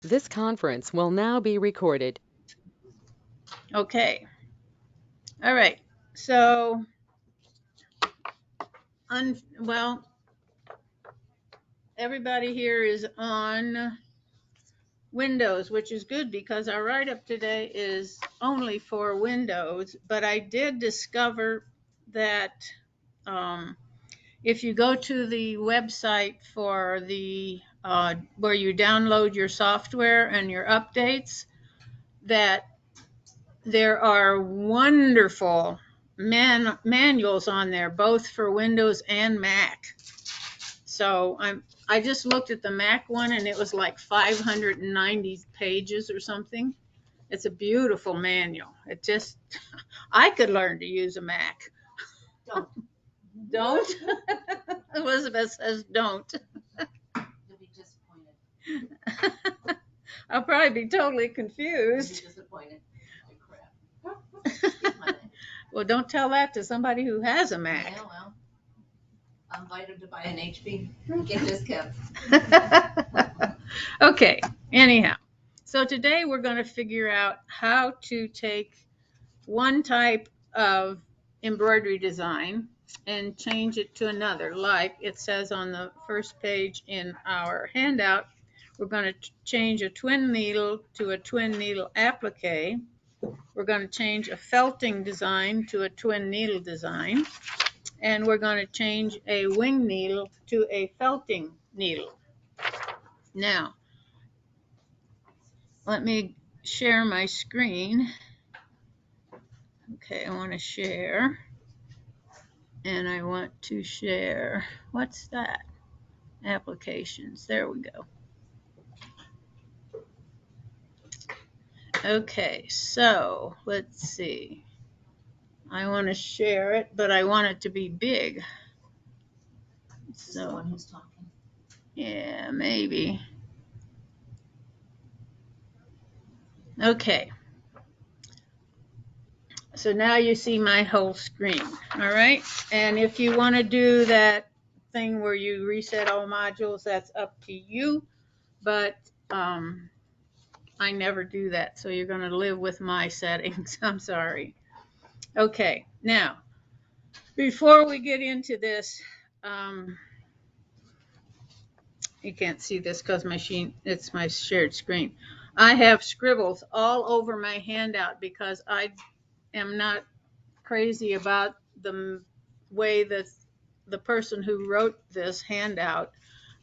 This conference will now be recorded. Okay. All right. So, well, everybody here is on Windows, which is good because our write-up today is only for Windows. But I did discover that if you go to the website for the where you download your software and your updates, that there are wonderful manuals on there, both for Windows and Mac. So I just looked at the Mac one and it was like 590 pages or something. It's a beautiful manual. It just I could learn to use a Mac. Don't. Elizabeth says don't. You'll be disappointed. I'll probably be totally You'll be confused. disappointed. Oh, crap. Well, don't tell that to somebody who has a Mac. Yeah, well, I'm invited to buy an HP. Get discounts. Okay, anyhow. So today we're going to figure out how to take one type of embroidery design and change it to another. Like it says on the first page in our handout, we're going to change a twin needle to a twin needle applique. We're going to change a felting design to a twin needle design. And we're going to change a wing needle to a felting needle. Now, let me share my screen. Okay, I want to share. And I want to share, what's that? Applications. There we go. Okay, so let's see. I want to share it, but I want it to be big. This is the one who's talking. Yeah, maybe. Okay. So now you see my whole screen, all right? And if you want to do that thing where you reset all modules, that's up to you. But I never do that, so you're going to live with my settings. I'm sorry. Okay, now, before we get into this, you can't see this because it's my shared screen. I have scribbles all over my handout because I am not crazy about the way that the person who wrote this handout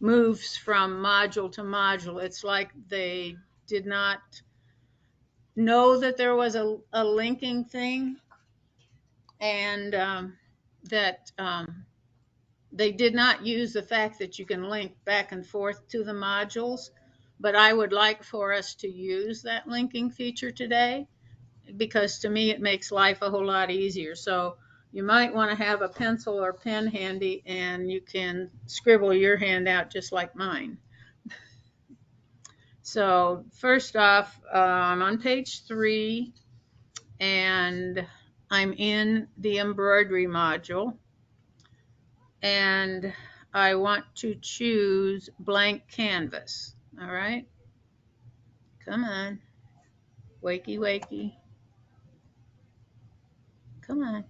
moves from module to module. It's like they did not know that there was a linking thing, and that they did not use the fact that you can link back and forth to the modules. But I would like for us to use that linking feature today, because to me it makes life a whole lot easier. So you might want to have a pencil or pen handy and you can scribble your handout just like mine. So first off, I'm on page 3 and I'm in the embroidery module and I want to choose blank canvas. All right, come on, wakey wakey, come on,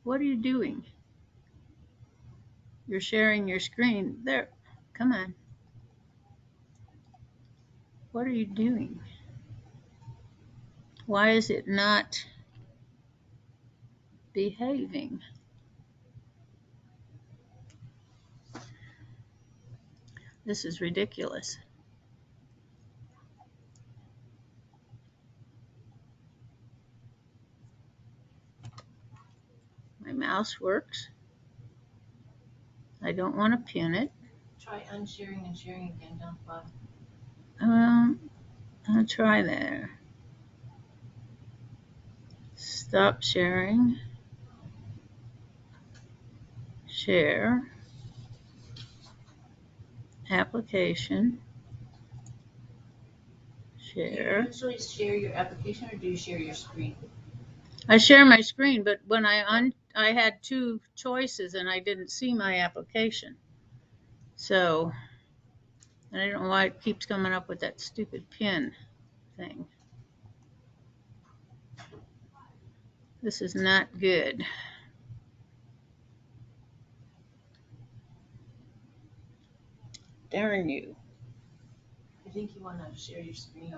what are you doing? You're sharing your screen there, come on, what are you doing? Why is it not behaving? This is ridiculous. My mouse works. I don't want to pin it. Try unsharing and sharing again down the bottom. I'll try there. Stop sharing. Share. Application. Share. Do you usually share your application or do you share your screen? I share my screen, but when I had 2 choices and I didn't see my application. So And I don't know why it keeps coming up with that stupid pin thing. This is not good. Darn you. I think you want to share your screen,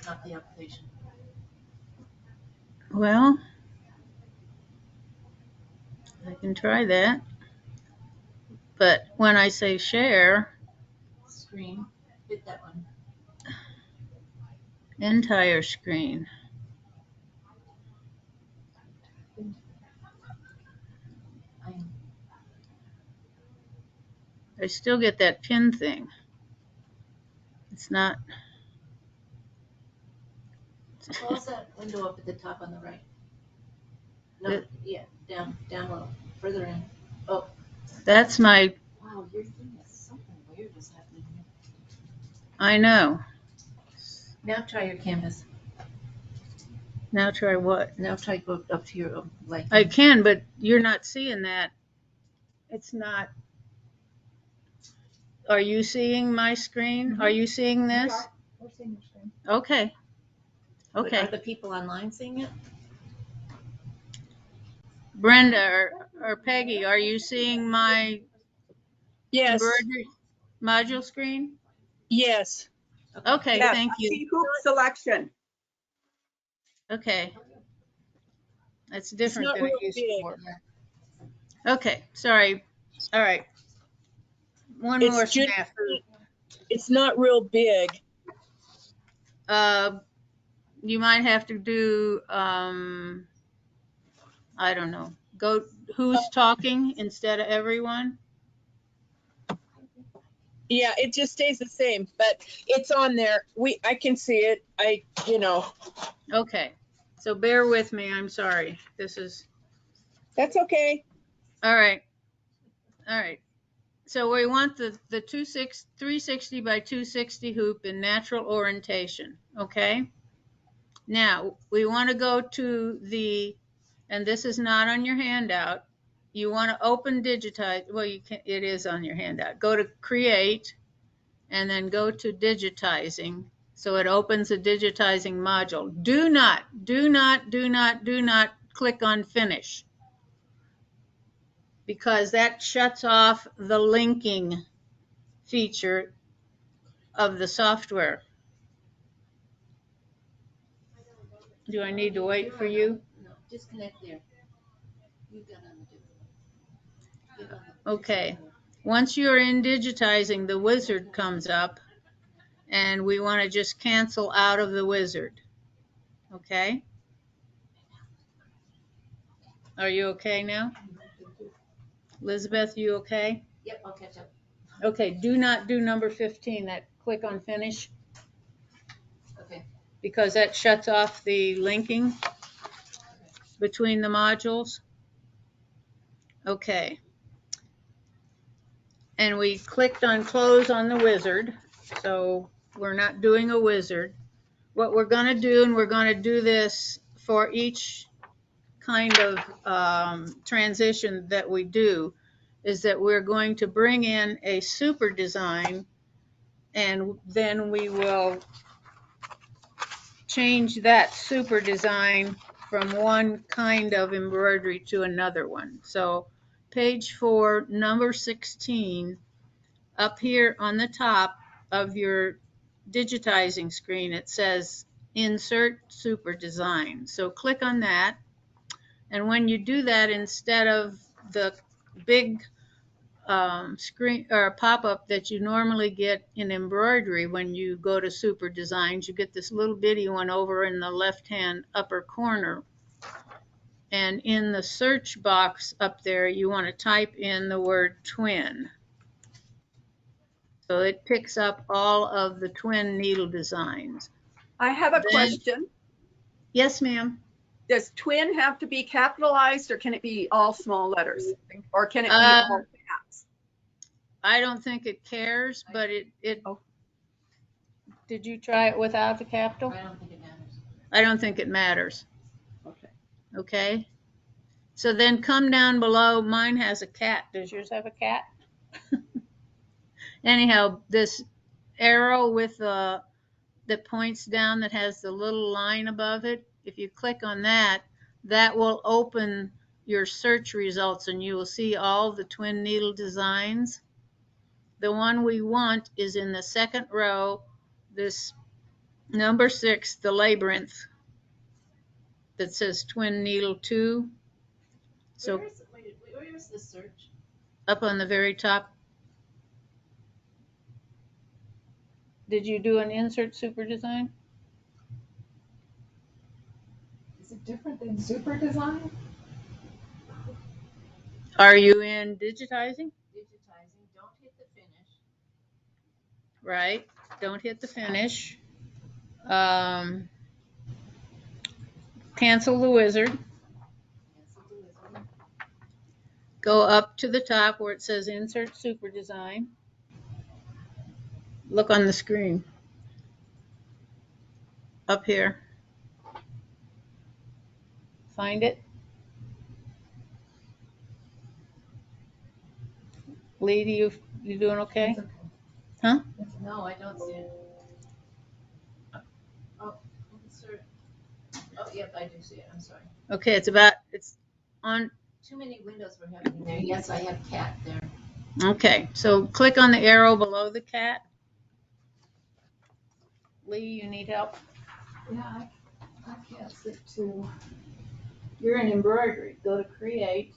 not the application. Well, I can try that. But when I say share, Screen, hit that one. entire screen. I still get that pin thing. It's not. Close that window up at the top on the right. No, yeah, down low, further in. Oh. That's my. Wow, your thing is something weird is happening here. I know. Now try your canvas. Now try what? Now try go up to your light. I can, but you're not seeing that. It's not. Are you seeing my screen? Are you seeing this? We're seeing your screen. Okay. Are Okay. the people online seeing it? Brenda or Peggy, are you seeing my Yes, embroidery module screen? yes. Okay, Yes, thank I you. see hoop selection. Okay. That's It's different not than it real used big. before. Okay, sorry. All right. One It's more just, snafu. it's not real big. You might have to do, I don't know, go who's talking instead of everyone. Yeah, it just stays the same, but it's on there. I can see it. Okay, so bear with me. I'm sorry. This is, That's okay. all right. All right. So we want the 360 by 260 hoop in natural orientation. Okay. Now we want to go to the, and this is not on your handout. You want to open digitize. Well, you can. It is on your handout. Go to create, and then go to digitizing. So it opens a digitizing module. Do not click on finish, because that shuts off the linking feature of the software. Do I need to wait for you? No, disconnect there. You got undo. Okay. Once you're in digitizing, the wizard comes up, and we want to just cancel out of the wizard. Okay? Are you okay now? Elizabeth, you okay? Yep, I'll catch up. Okay, do not do number 15, that click on finish, Okay. because that shuts off the linking between the modules. Okay. And we clicked on close on the wizard, so we're not doing a wizard. What we're going to do, and we're going to do this for each kind of transition that we do, is that we're going to bring in a super design, and then we will change that super design from one kind of embroidery to another one. So page 4, number 16, up here on the top of your digitizing screen, it says insert super design. So click on that. And when you do that, instead of the big screen or pop-up that you normally get in embroidery when you go to super designs, you get this little bitty one over in the left-hand upper corner. And in the search box up there, you want to type in the word twin. So it picks up all of the twin needle designs. I have a question. Yes, ma'am. Does twin have to be capitalized, or can it be all small letters? Or can it be all caps? I don't think it cares, but it Oh. Did you try it without the capital? I don't think it matters. I don't think it matters. Okay. Okay. So then come down below. Mine has a cat. Does yours have a cat? Anyhow, this arrow with that points down that has the little line above it, if you click on that, that will open your search results and you will see all the twin needle designs. The one we want is in the second row, this number 6, the labyrinth, that says twin needle 2. So where is the search? up on the very top. Did you do an insert super design? Is it different than super design? Are you in digitizing? Digitizing, don't hit the finish. Right, don't hit the finish. Cancel the wizard. Cancel the wizard. Go up to the top where it says insert super design. Look on the screen. Up here. Find it. Lee, you doing okay? Okay. Huh? No, I don't see it. Oh, insert. Oh, yep, I do see it. I'm sorry. Okay, it's on. Too many windows were happening there. Yes, I have cat there. Okay, so click on the arrow below the cat. Lee, you need help? Yeah, I can't see too. You're in embroidery. Go to create.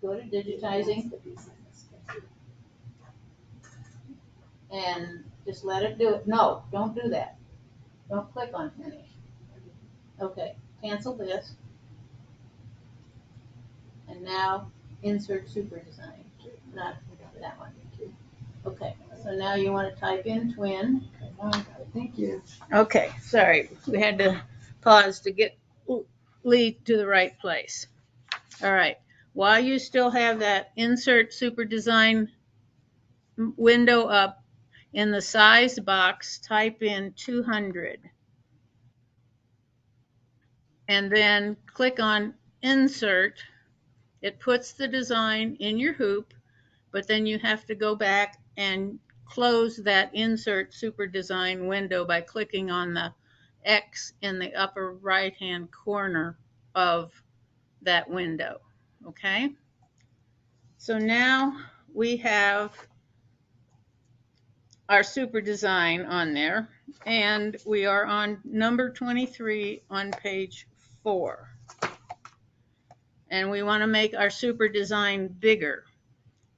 Go to digitizing. And just let it do it. No, don't do that. Don't click on finish. Okay, cancel this. And now insert super design. Not that one. Okay, so now you want to type in twin. Thank you. Okay, sorry. We had to pause to get Lee to the right place. All right. While you still have that insert super design window up, in the size box, type in 200. And then click on insert. It puts the design in your hoop, but then you have to go back and close that insert super design window by clicking on the X in the upper right hand corner of that window. Okay, so now we have our super design on there, and we are on number 23 on page 4. And we want to make our super design bigger.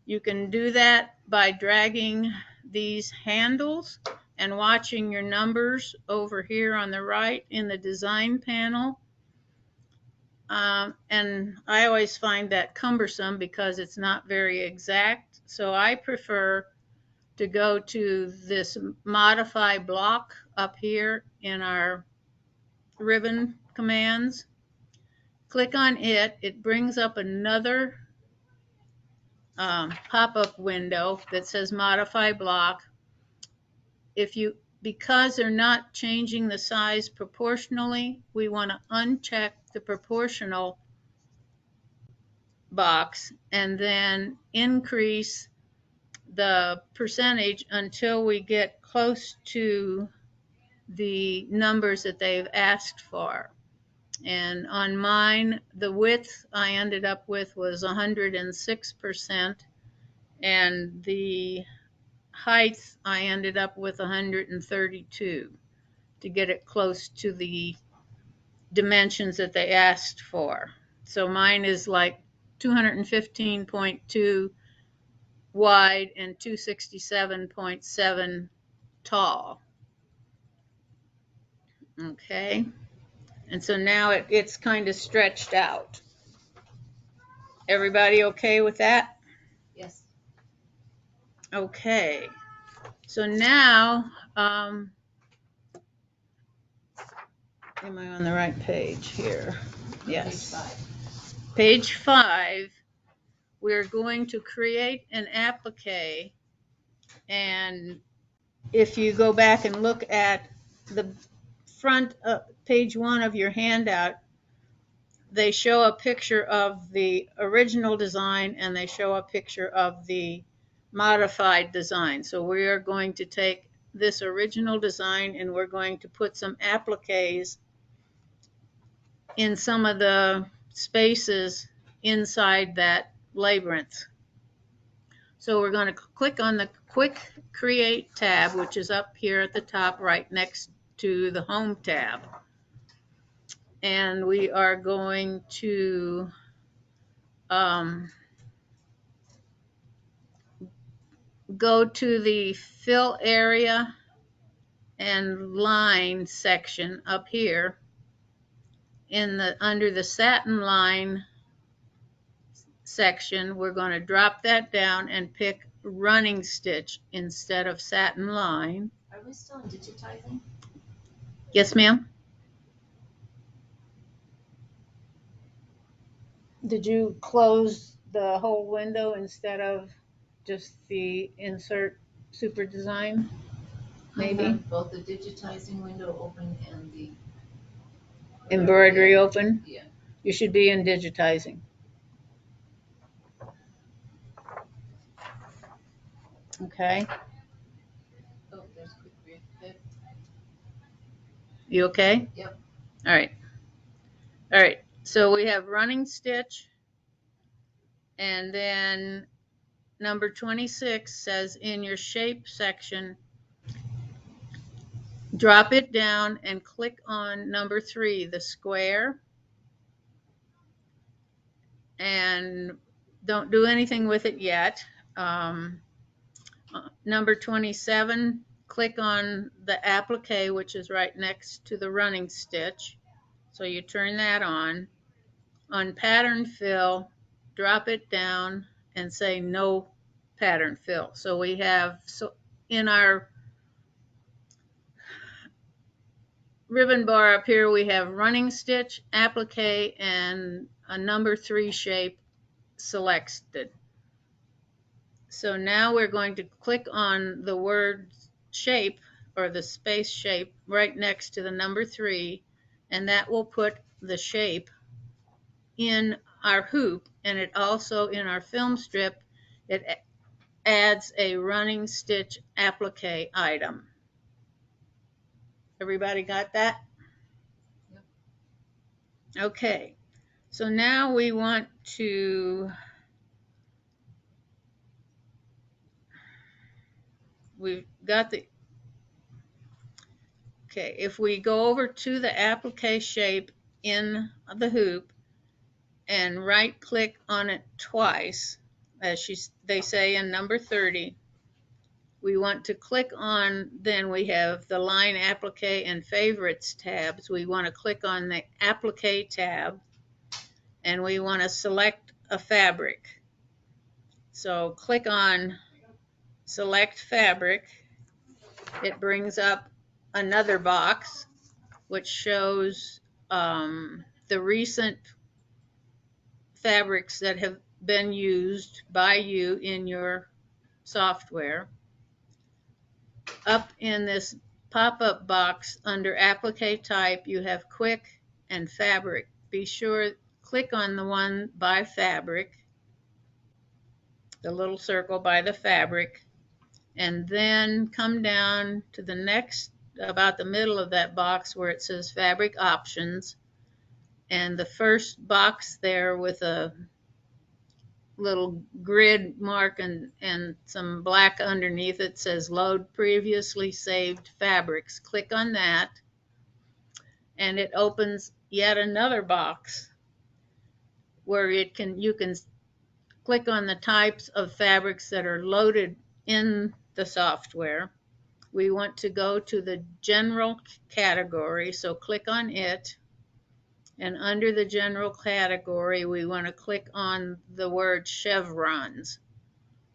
You can do that by dragging these handles and watching your numbers over here on the right in the design panel. And I always find that cumbersome because it's not very exact. So I prefer to go to this modify block up here in our ribbon commands. Click on it. It brings up another pop-up window that says modify block. Because they're not changing the size proportionally, we want to uncheck the proportional box and then increase the percentage until we get close to the numbers that they've asked for. And on mine, the width I ended up with was 106%, and the height I ended up with 132 to get it close to the dimensions that they asked for. So mine is like 215.2 wide and 267.7 tall. Okay, and so now it's kind of stretched out. Everybody okay with that? Yes. Okay, so now, am I on the right page here? Yes. Page 5, we're going to create an applique, and if you go back and look at the front of page 1 of your handout, they show a picture of the original design and they show a picture of the modified design. So we are going to take this original design and we're going to put some appliques in some of the spaces inside that labyrinth. So we're going to click on the Quick Create tab, which is up here at the top right next to the Home tab. And we are going to go to the Fill Area and Line section up here. Under the Satin Line section, we're going to drop that down and pick Running Stitch instead of Satin Line. Are we still in digitizing? Yes, ma'am. Did you close the whole window instead of just the Insert Super Design? Maybe. I have both the digitizing window open and the Embroidery open? Yeah. You should be in digitizing. Okay. Oh, there's Quick Create. Okay. You okay? Yep. All right. All right. So we have Running Stitch. And then number 26 says in your Shape section, drop it down and click on number 3, the square. And don't do anything with it yet. Number 27, click on the applique, which is right next to the running stitch. So you turn that on. On pattern fill, drop it down and say no pattern fill. So we have, so in our ribbon bar up here, we have running stitch, applique, and a number 3 shape selected. So now we're going to click on the word shape or the space shape right next to the number 3, and that will put the shape in our hoop, and it also in our film strip, it adds a running stitch applique item. Everybody got that? Yep. Okay, so now we want to we've got the, okay, if we go over to the applique shape in the hoop and right click on it twice, as they say in number 30, we want to click on, then we have the line applique and favorites tabs. We want to click on the applique tab and we want to select a fabric. So click on select fabric. It brings up another box which shows the recent fabrics that have been used by you in your software. Up in this pop-up box under applique type, you have quick and fabric. Be sure click on the one by fabric, the little circle by the fabric, and then come down to the next, about the middle of that box where it says fabric options, and the first box there with a little grid mark and some black underneath it says load previously saved fabrics. Click on that and it opens yet another box where you can click on the types of fabrics that are loaded in the software. We want to go to the general category, so click on it. And under the general category, we want to click on the word chevrons.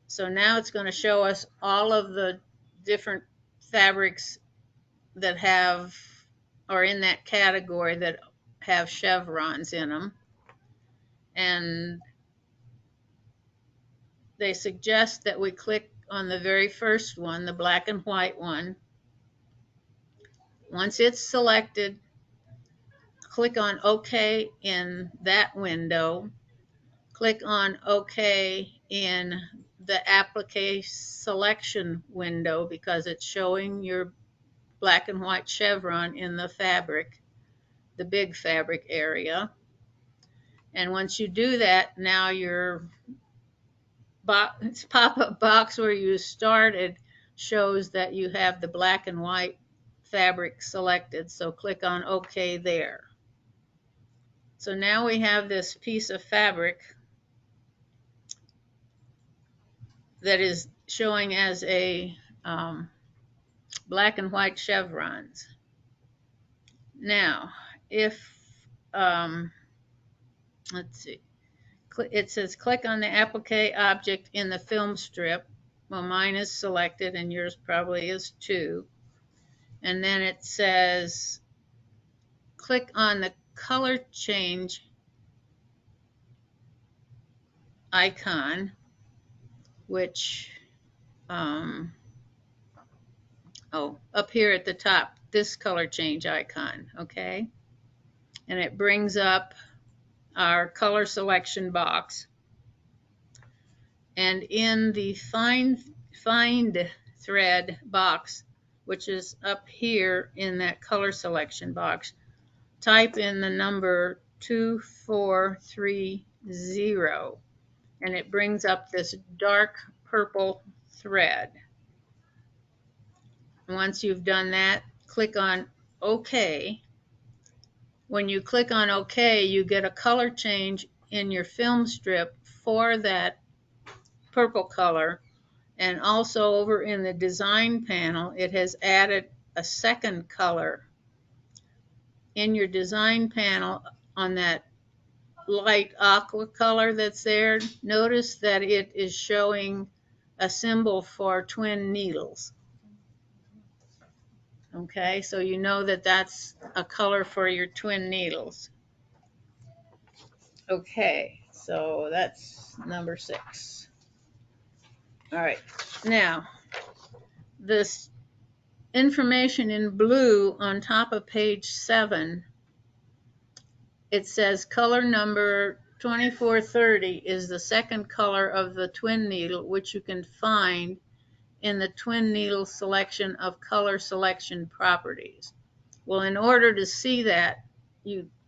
So now it's going to show us all of the different fabrics that have, or in that category that have chevrons in them. And they suggest that we click on the very first one, the black and white one. Once it's selected, click on OK in that window. Click on OK in the applique selection window because it's showing your black and white chevron in the fabric, the big fabric area. And once you do that, now your pop-up box where you started shows that you have the black and white fabric selected. So click on OK there. So now we have this piece of fabric that is showing as a black and white chevrons. Now, if, let's see, it says click on the applique object in the film strip. Well, mine is selected and yours probably is too. And then it says click on the color change icon, which, up here at the top, this color change icon, okay? And it brings up our color selection box. And in the find thread box, which is up here in that color selection box, type in the number 2430, and it brings up this dark purple thread. Once you've done that, click on OK. When you click on OK, you get a color change in your film strip for that purple color. And also over in the design panel, it has added a second color. In your design panel on that light aqua color that's there, notice that it is showing a symbol for twin needles. Okay, so you know that that's a color for your twin needles. Okay, so that's number 6. All right, now this information in blue on top of page 7, it says color number 2430 is the second color of the twin needle, which you can find in the twin needle selection of color selection properties. Well, in order to see that,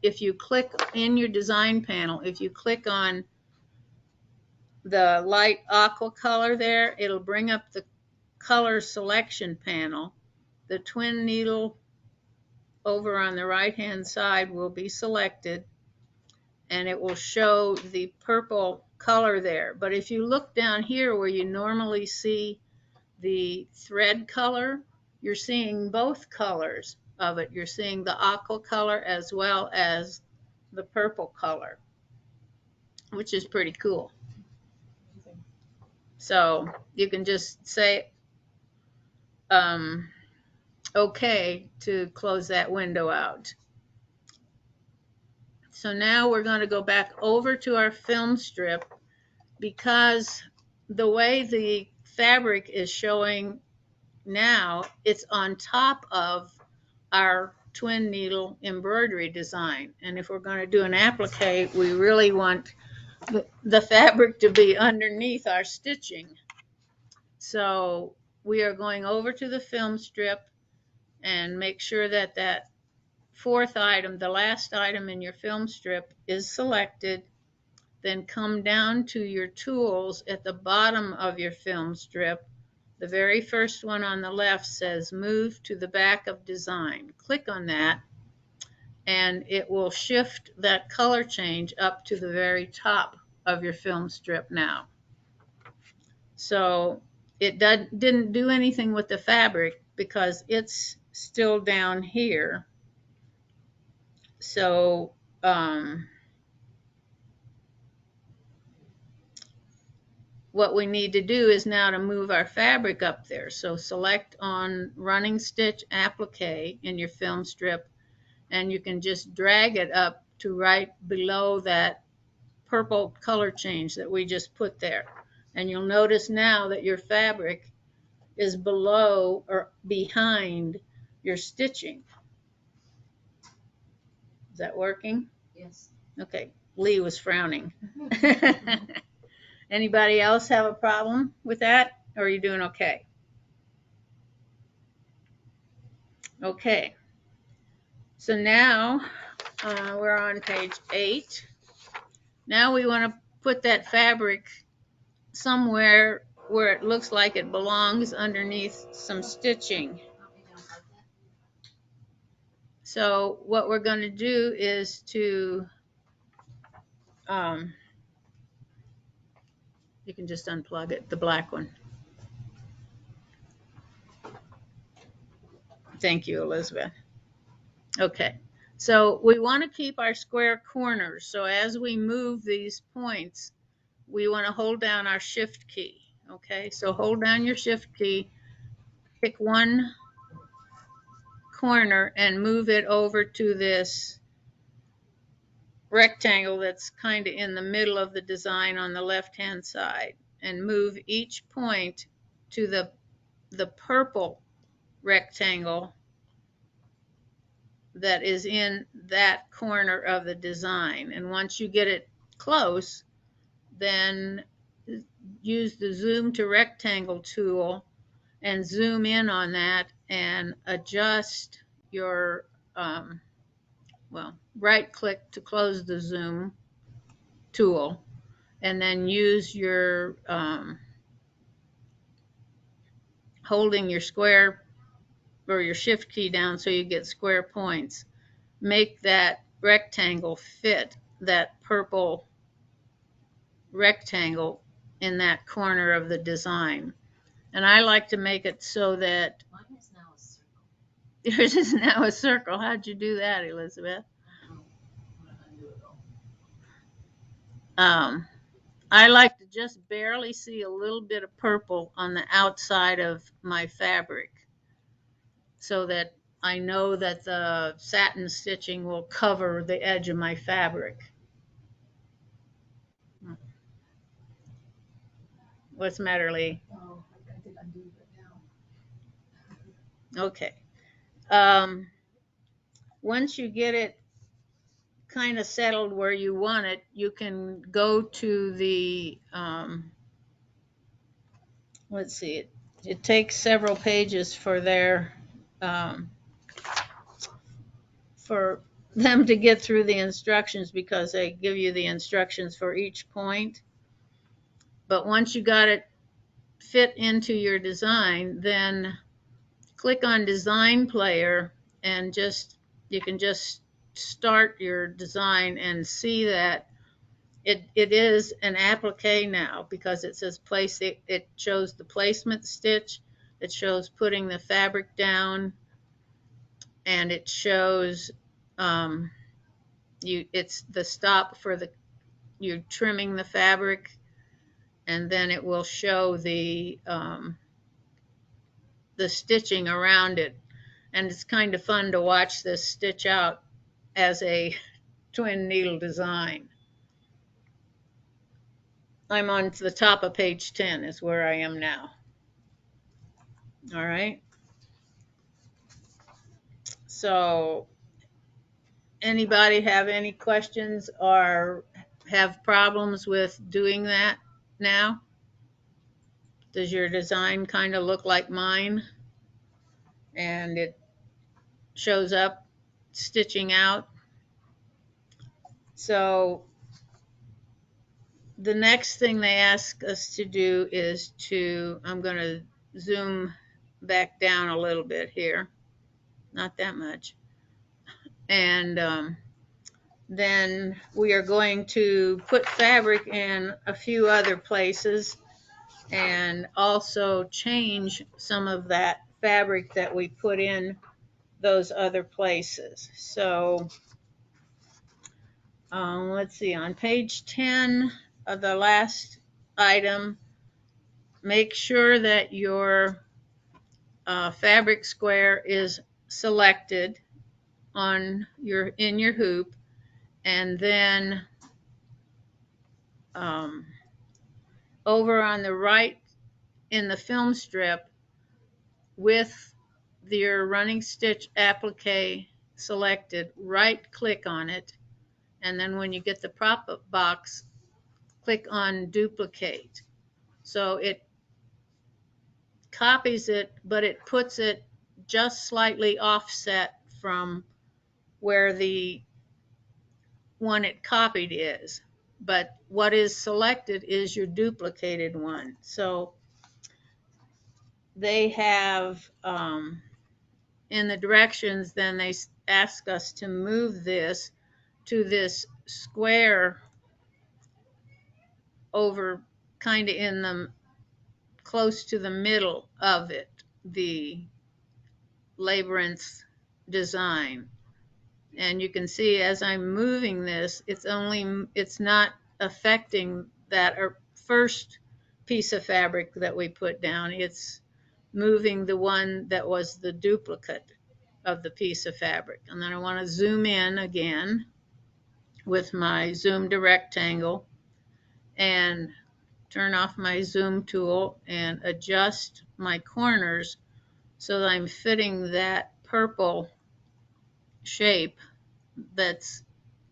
if you click in your design panel, if you click on the light aqua color there, it'll bring up the color selection panel. The twin needle over on the right hand side will be selected, and it will show the purple color there. But if you look down here where you normally see the thread color, you're seeing both colors of it. You're seeing the aqua color as well as the purple color, which is pretty cool. So you can just say OK to close that window out. So now we're going to go back over to our film strip, because the way the fabric is showing now, it's on top of our twin needle embroidery design. And if we're going to do an applique, we really want the fabric to be underneath our stitching. So we are going over to the film strip and make sure that that 4th item, the last item in your film strip, is selected. Then come down to your tools at the bottom of your film strip. The very first one on the left says move to the back of design. Click on that, and it will shift that color change up to the very top of your film strip now. So it didn't do anything with the fabric because it's still down here. So what we need to do is now to move our fabric up there. So select on running stitch applique in your film strip, and you can just drag it up to right below that purple color change that we just put there. And you'll notice now that your fabric is below or behind your stitching. Is that working? Yes. Okay, Lee was frowning. Anybody else have a problem with that? Or are you doing okay? Okay. So now we're on page 8. Now we want to put that fabric somewhere where it looks like it belongs underneath some stitching. So what we're going to do is to, you can just unplug it, the black one. Thank you, Elizabeth. Okay, so we want to keep our square corners. So as we move these points, we want to hold down our shift key. Okay, so hold down your shift key, pick one corner and move it over to this rectangle that's kind of in the middle of the design on the left hand side, and move each point to the purple rectangle that is in that corner of the design. And once you get it close, then use the zoom to rectangle tool and zoom in on that and adjust your well, right click to close the zoom tool, and then use your holding your square or your shift key down so you get square points. Make that rectangle fit that purple rectangle in that corner of the design. And I like to make it so that Mine is now a circle. yours is now a circle. How'd you do that, Elizabeth? I like to just barely see a little bit of purple on the outside of my fabric so that I know that the satin stitching will cover the edge of my fabric. What's the matter, Lee? Oh, I think I'm doing it now. Okay. Once you get it kind of settled where you want it, you can go to the, let's see, it takes several pages for their, for them to get through the instructions because they give you the instructions for each point. But once you got it fit into your design, then click on Design Player and you can just start your design and see that it is an applique now because it says place. It shows the placement stitch, it shows putting the fabric down, and it shows it's the stop for you're trimming the fabric, and then it will show the stitching around it. And it's kind of fun to watch this stitch out as a twin needle design. I'm on the top of page 10 is where I am now. All right. So anybody have any questions or have problems with doing that now? Does your design kind of look like mine? And it shows up stitching out. So the next thing they ask us to do is I'm going to zoom back down a little bit here, not that much. And then we are going to put fabric in a few other places and also change some of that fabric that we put in those other places. So let's see, on page 10 of the last item, make sure that your fabric square is selected in your hoop, and then over on the right in the film strip with your running stitch applique selected, right click on it, and then when you get the pop-up box, click on duplicate. So it copies it, but it puts it just slightly offset from where the one it copied is. But what is selected is your duplicated one. So they have in the directions, then they ask us to move this to this square over kind of in the close to the middle of it, the labyrinth design. And you can see as I'm moving this, it's not affecting that first piece of fabric that we put down. It's moving the one that was the duplicate of the piece of fabric. And then I want to zoom in again with my zoom to rectangle and turn off my zoom tool and adjust my corners so that I'm fitting that purple shape that's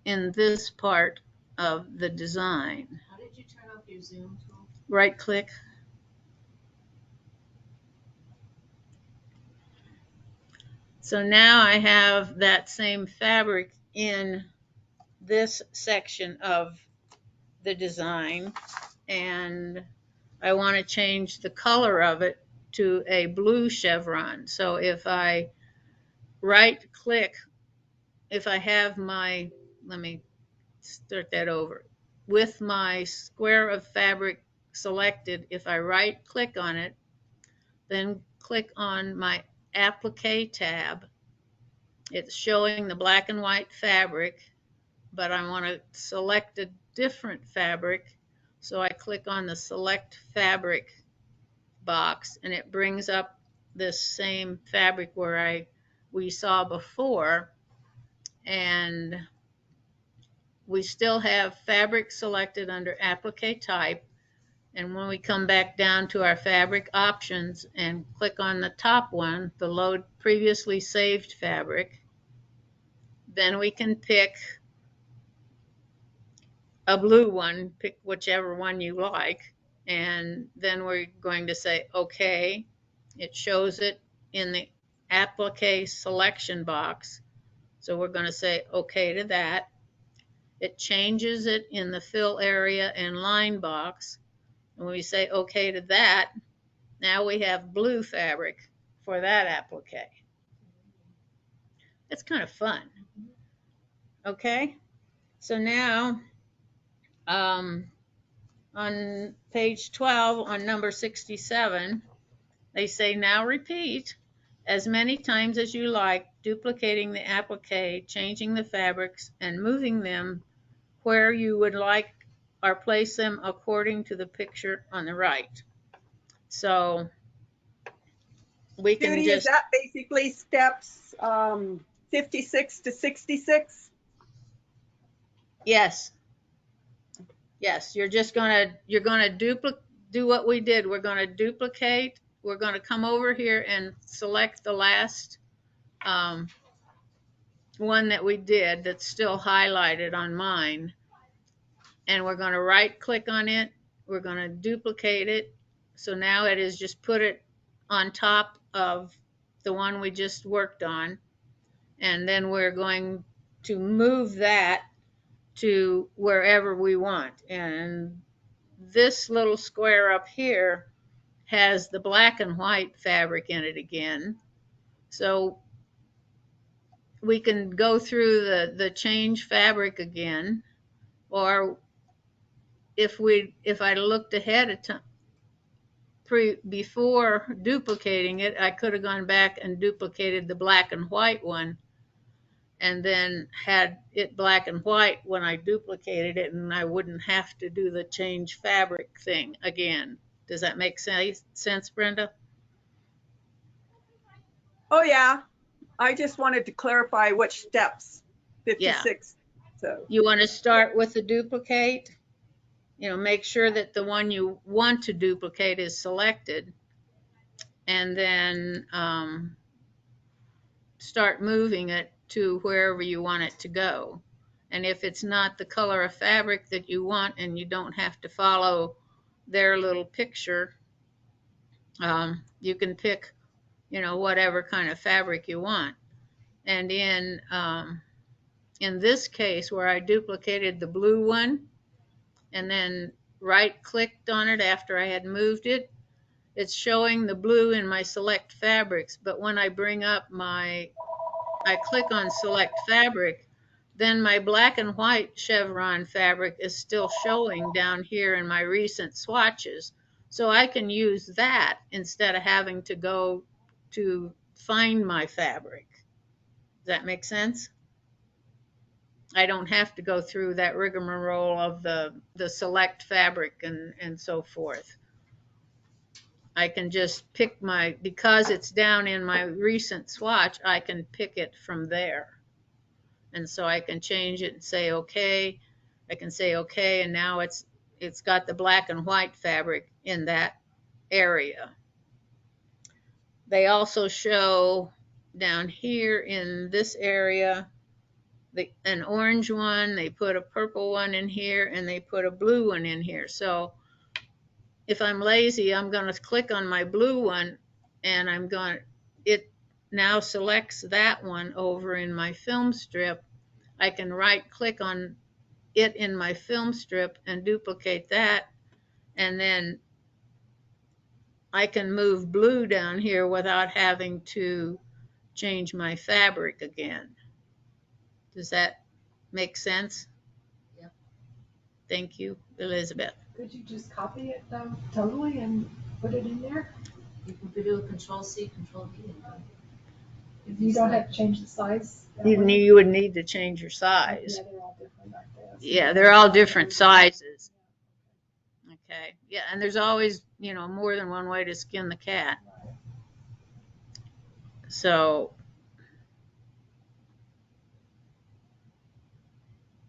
in this part of the design. How did you turn off your zoom tool? Right click. So now I have that same fabric in this section of the design, and I want to change the color of it to a blue chevron. So if I right click, if I have my, let me start that over. With my square of fabric selected, if I right click on it, then click on my Applique tab, it's showing the black and white fabric, but I want to select a different fabric. So I click on the select fabric box and it brings up this same fabric where we saw before, and we still have fabric selected under applique type. And when we come back down to our fabric options and click on the top one, the load previously saved fabric, then we can pick a blue one, pick whichever one you like, and then we're going to say OK. It shows it in the applique selection box, so we're going to say OK to that. It changes it in the fill area and line box. When we say OK to that, now we have blue fabric for that applique. It's kind of fun. Okay, so now on page 12 on number 67, they say now repeat as many times as you like, duplicating the applique, changing the fabrics, and moving them where you would like or place them according to the picture on the right. So we can Judy, just... is that basically steps 56 to 66? Yes. Yes, you're gonna do what we did. We're gonna duplicate. We're gonna come over here and select the last one that we did that's still highlighted on mine. And we're gonna right click on it. We're gonna duplicate it. So now it is just put it on top of the one we just worked on. And then we're going to move that to wherever we want. And this little square up here has the black and white fabric in it again. So we can go through the change fabric again, or if I looked ahead of time, before duplicating it, I could have gone back and duplicated the black and white one and then had it black and white when I duplicated it, and I wouldn't have to do the change fabric thing again. Does that make sense, Brenda? Oh, yeah. I just wanted to clarify which steps, 56. Yeah. So You want to start with the duplicate? Make sure that the one you want to duplicate is selected, and then start moving it to wherever you want it to go. And if it's not the color of fabric that you want and you don't have to follow their little picture, you can pick, whatever kind of fabric you want. And in this case where I duplicated the blue one and then right clicked on it after I had moved it, it's showing the blue in my select fabrics. But when I bring up I click on select fabric, then my black and white chevron fabric is still showing down here in my recent swatches. So I can use that instead of having to go to find my fabric. Does that make sense? I don't have to go through that rigmarole of the select fabric and so forth. I can just pick because it's down in my recent swatch, I can pick it from there. And so I can change it and say, okay. I can say, okay, and now it's got the black and white fabric in that area. They also show down here in this area an orange one, they put a purple one in here, and they put a blue one in here. So if I'm lazy, I'm going to click on my blue one, and it now selects that one over in my film strip. I can right click on it in my film strip and duplicate that, and then I can move blue down here without having to change my fabric again. Does that make sense? Yep. Thank you, Elizabeth. Could you just copy it totally and put it in there? You can do a Control-C, Control-V. You don't have to change the size? You would need to change your size. Yeah, they're all different like that. Yeah, they're all different sizes. Okay. Yeah, and there's always, more than one way to skin the cat. So,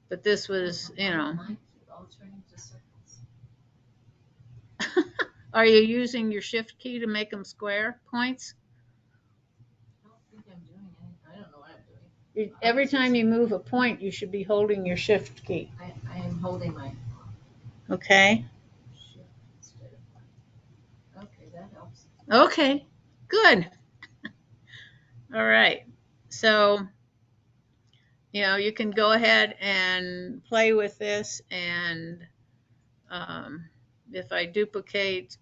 but this was, Mine keep all turning to circles. Are you using your shift key to make them square points? I don't think I'm doing anything. I don't know what I'm doing. Every time you move a point, you should be holding your shift key. I am holding my Okay. shift instead of okay, that helps. Okay. Good. All right. So, you can go ahead and play with this, and if I duplicate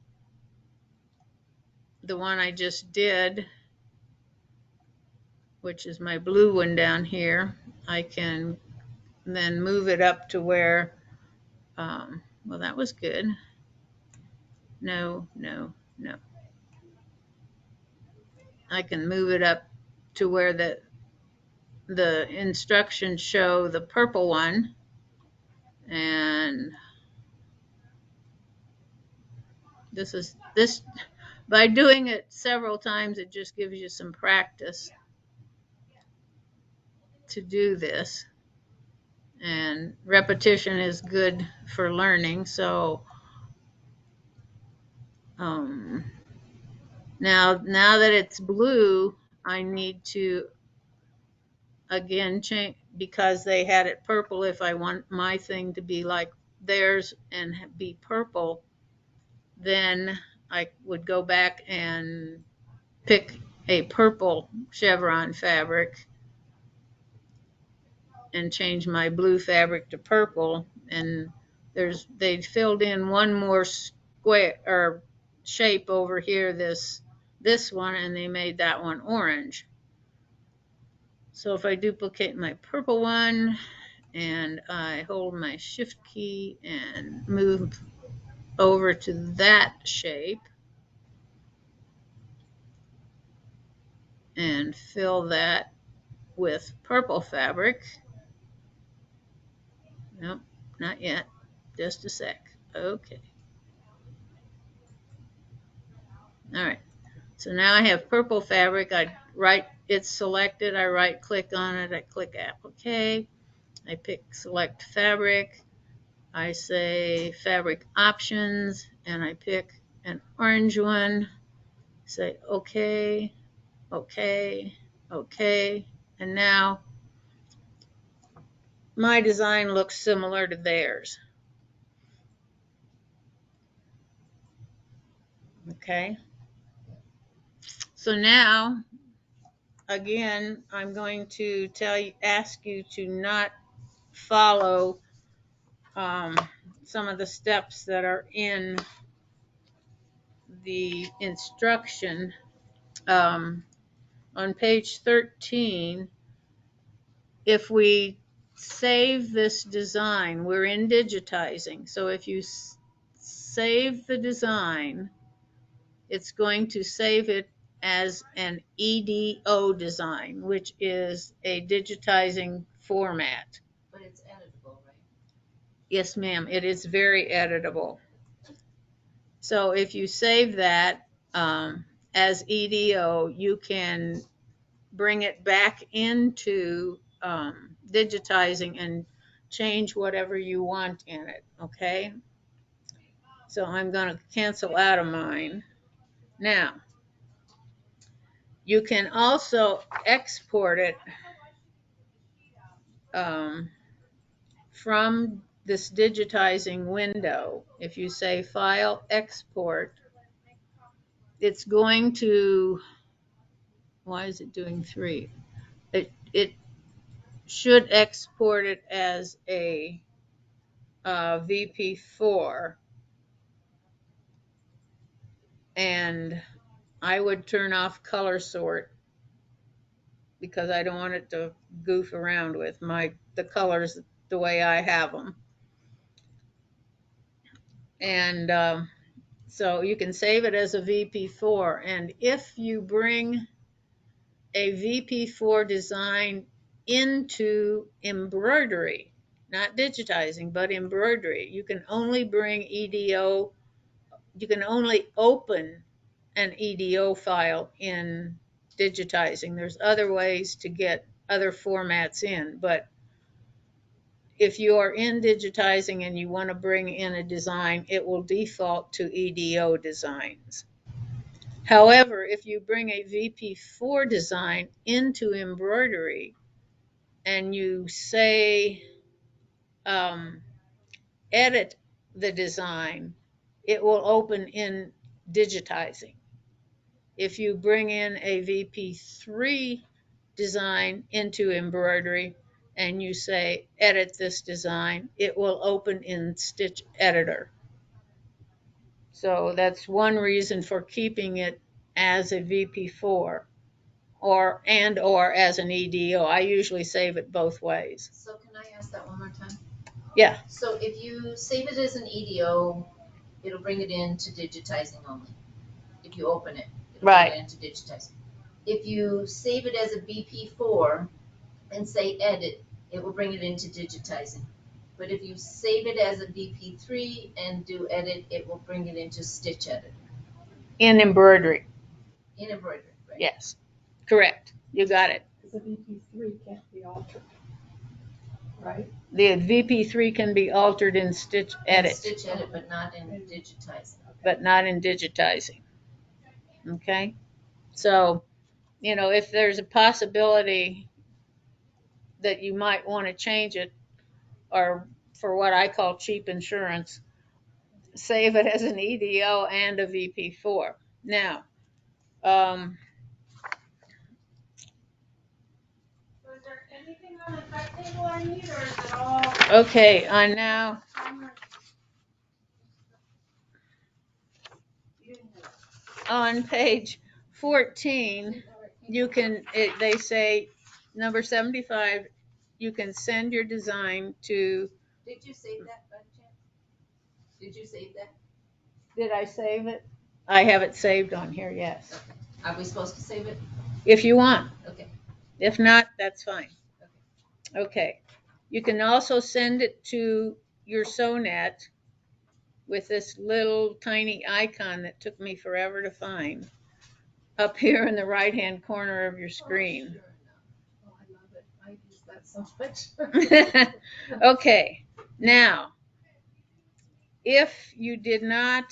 the one I just did, which is my blue one down here, I can then move it up to where, well, that was good. No. I can move it up to where the instructions show the purple one, and this by doing it several times, it just gives you some practice to do this, and repetition is good for learning. So now that it's blue, I need to again change, because they had it purple. If I want my thing to be like theirs and be purple, then I would go back and pick a purple chevron fabric and change my blue fabric to purple. And they filled in one more square or shape over here, this one, and they made that one orange. So if I duplicate my purple one and I hold my shift key and move over to that shape and fill that with purple fabric. Nope, not yet. Just a sec. Okay. All right. So now I have purple fabric. It's selected. I right click on it. I click Applique. I pick select fabric. I say fabric options, and I pick an orange one. Say okay, okay, okay. And now my design looks similar to theirs. Okay. So now, again, I'm going to ask you to not follow some of the steps that are in the instruction. On page 13, if we save this design, we're in digitizing. So if you save the design, it's going to save it as an EDO design, which is a digitizing format. But it's editable, right? Yes, ma'am, it is very editable. So if you save that as EDO, you can bring it back into digitizing and change whatever you want in it, okay? So I'm going to cancel out of mine. Now, you can also export it from this digitizing window. If you say File, Export, it's going to, why is it doing 3? It should export it as a VP4, and I would turn off color sort because I don't want it to goof around with the colors the way I have them. And so you can save it as a VP4, and if you bring a VP4 design into embroidery, not digitizing, but embroidery, you can only bring EDO, you can only open an EDO file in digitizing. There's other ways to get other formats in, but if you are in digitizing and you want to bring in a design, it will default to EDO designs. However, if you bring a VP4 design into embroidery and you say edit the design, it will open in digitizing. If you bring in a VP3 design into embroidery and you say edit this design, it will open in Stitch Editor. So that's one reason for keeping it as a VP4 or as an EDO. I usually save it both ways. So can I ask that one more time? Yeah. So if you save it as an EDO, it'll bring it into digitizing only. If you open it, it'll bring it into digitizing. If you save it as a BP4 and say edit, it will bring it into digitizing. But if you save it as a BP3 and do edit, it will bring it into Stitch Editor. In embroidery. In embroidery, right? Yes, correct. You got it. The VP3 can't be altered, right? The VP3 can be altered in Stitch Edit. In Stitch Edit, but not in digitizing. But not in digitizing. Okay? So, if there's a possibility that you might want to change it, or for what I call cheap insurance, save it as an EDO and a VP4. Now, So is there anything on the cut table I need, or is it all? okay, on now, on page 14, they say, number 75, you can send your design to. Did you save that by chance? Did you save that? Did I save it? I have it saved on here, yes. Okay. Are we supposed to save it? If you want. Okay. If not, that's fine. Okay. You can also send it to your SewNet with this little tiny icon that took me forever to find up here in the right-hand corner of your screen. Oh, I love it. I use that so much. Okay. Now, if you did not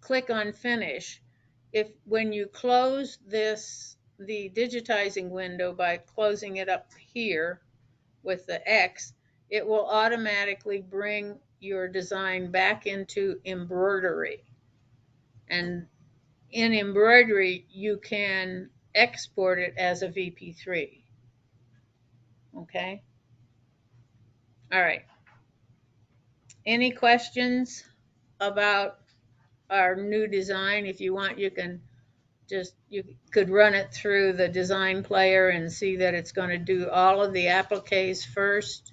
click on finish, when you close this the digitizing window by closing it up here with the X, it will automatically bring your design back into embroidery. And in embroidery, you can export it as a VP3. Okay? All right. Any questions about our new design? If you want, you could run it through the design player and see that it's going to do all of the appliques first,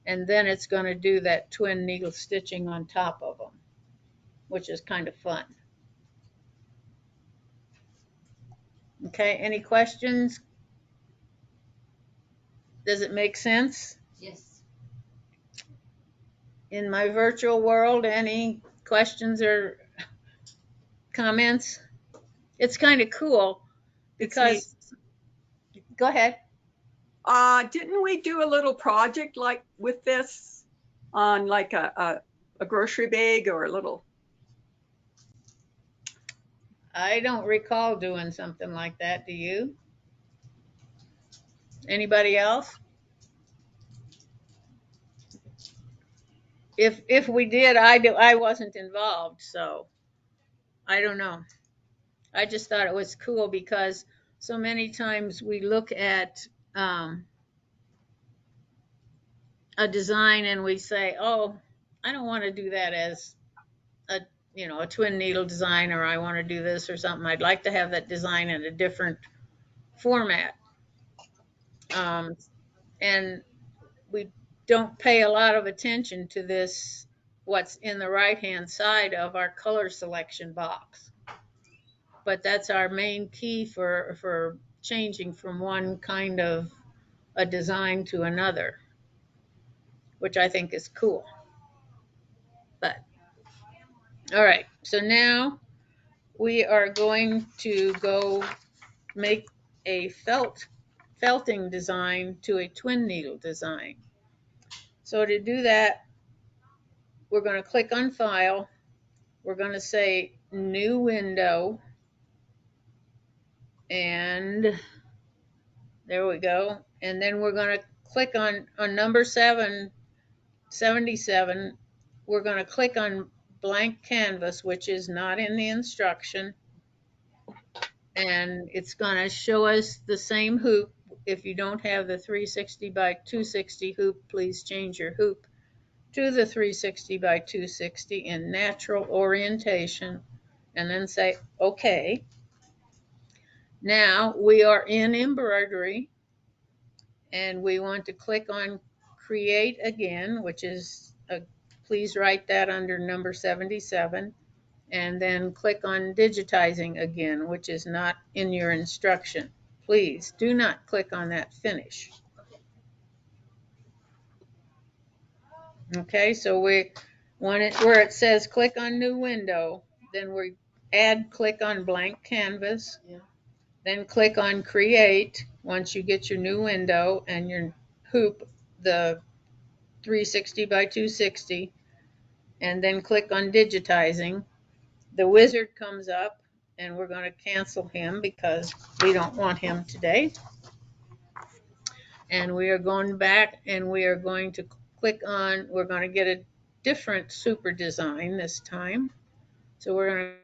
and then it's going to do that twin needle stitching on top of them, which is kind of fun. Okay, any questions? Does it make sense? Yes. In my virtual world, any questions or comments? It's kind of cool It's neat. because, go ahead. Didn't we do a little project like with this on like a grocery bag or a little? I don't recall doing something like that. Do you? Anybody else? If we did, I wasn't involved, so I don't know. I just thought it was cool because so many times we look at a design and we say, "Oh, I don't want to do that as a a twin needle design, or I want to do this or something. I'd like to have that design in a different format." Um, and we don't pay a lot of attention to this, what's in the right hand side of our color selection box. But that's our main key for changing from one kind of a design to another, which I think is cool. But all right, so now we are going to go make a felting design to a twin needle design. So to do that, we're going to click on File. We're going to say New Window, and there we go. And then we're going to click on number 77. We're going to click on Blank Canvas, which is not in the instruction. And it's going to show us the same hoop. If you don't have the 360 by 260 hoop, please change your hoop to the 360 by 260 in natural orientation, and then say OK. Now we are in embroidery, and we want to click on Create again, which is please write that under number 77, and then click on Digitizing again, which is not in your instruction. Please do not click on that Finish. Okay, so where it says click on New Window, then we click on Blank Canvas. Yeah. Then click on Create once you get your new window and your hoop, the 360 by 260, and then click on Digitizing. The wizard comes up, and we're going to cancel him because we don't want him today. And we are going back, and we are going to click on, we're going to get a different super design this time. So we're going to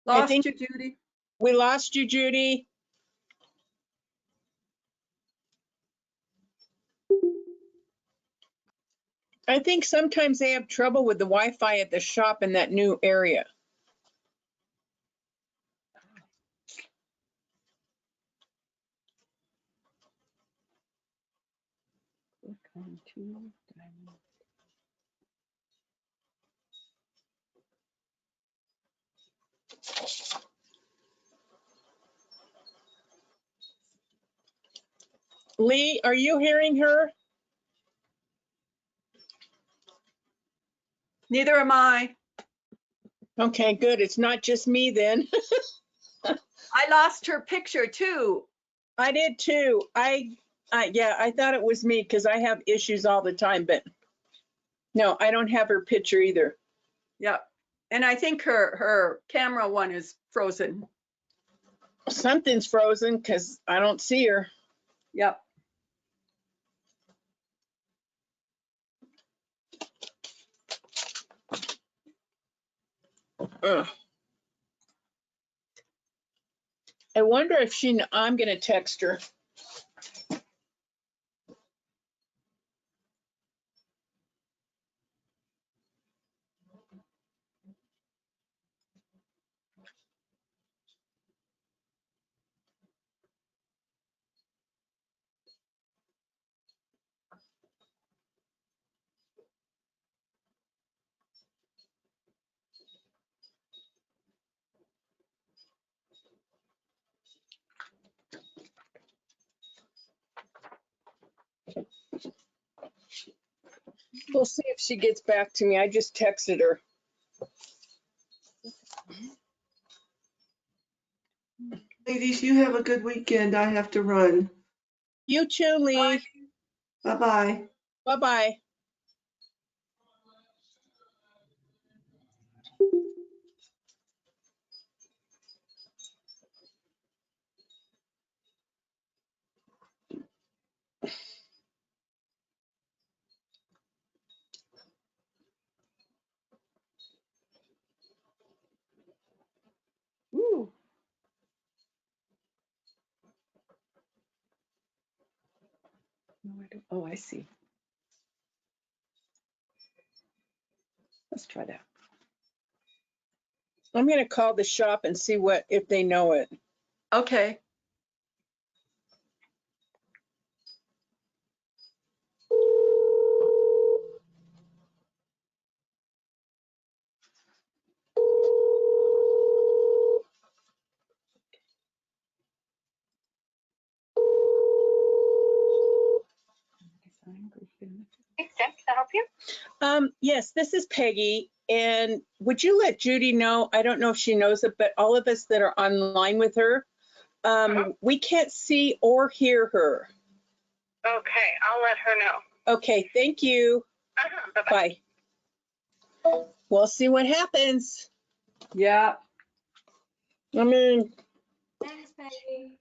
Lost think- you, Judy. We lost you, Judy. I think sometimes they have trouble with the Wi-Fi at the shop in that new area. Lee, are you hearing her? Neither am I. Okay, good. It's not just me then. I lost her picture too. I did too. Yeah, I thought it was me because I have issues all the time, but no, I don't have her picture either. Yep. And I think her camera one is frozen. Something's frozen because I don't see her. Yep. Ugh. I wonder if I'm gonna text her. We'll see if she gets back to me. I just texted her. Ladies, you have a good weekend. I have to run. You too, Lee. Bye-bye. Bye-bye. Ooh. No, I don't. Oh, I see. Let's try that. I'm gonna call the shop and see if they know it. Okay. Can I help you? Yes, this is Peggy. And would you let Judy know? I don't know if she knows it, but all of us that are online with her, we can't see or hear her. Okay, I'll let her know. Okay, thank you. Bye-bye. Bye. We'll see what happens. Yeah. I mean, Thanks, Peggy.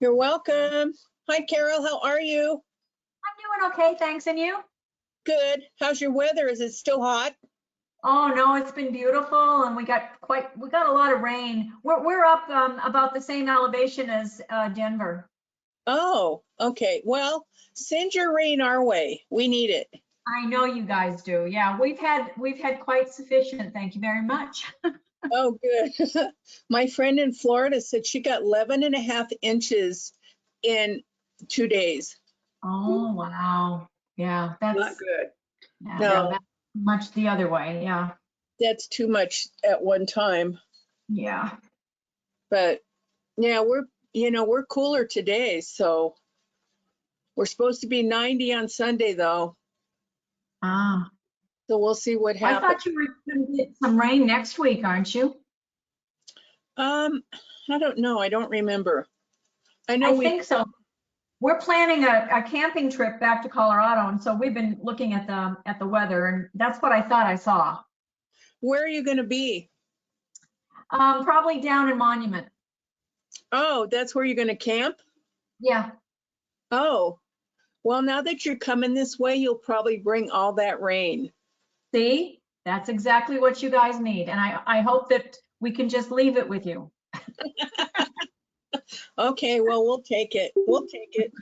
you're welcome. Hi, Carol. How are you? I'm doing okay, thanks. And you? Good. How's your weather? Is it still hot? Oh no, it's been beautiful, and we got a lot of rain. We're up about the same elevation as Denver. Oh, okay. Well, send your rain our way. We need it. I know you guys do. Yeah, we've had quite sufficient. Thank you very much. Oh, good. My friend in Florida said she got 11 and a half inches in 2 days. Oh wow. Yeah, Not that's good. yeah, No. that's much the other way. Yeah. That's too much at one time. Yeah. But yeah, we're cooler today. So we're supposed to be 90 on Sunday though. Ah. So we'll see what I happens. thought you were going to get some rain next week, aren't you? I don't know. I don't remember. I know I think so. We're planning a camping trip back to Colorado, and so we've been looking at the weather, and that's what I thought I saw. Where are you going to be? Probably down in Monument. Oh, that's where you're going to camp? Yeah. Oh, well, now that you're coming this way, you'll probably bring all that rain. See, that's exactly what you guys need, and I hope that we can just leave it with you. Okay, well, we'll take it. We'll take it.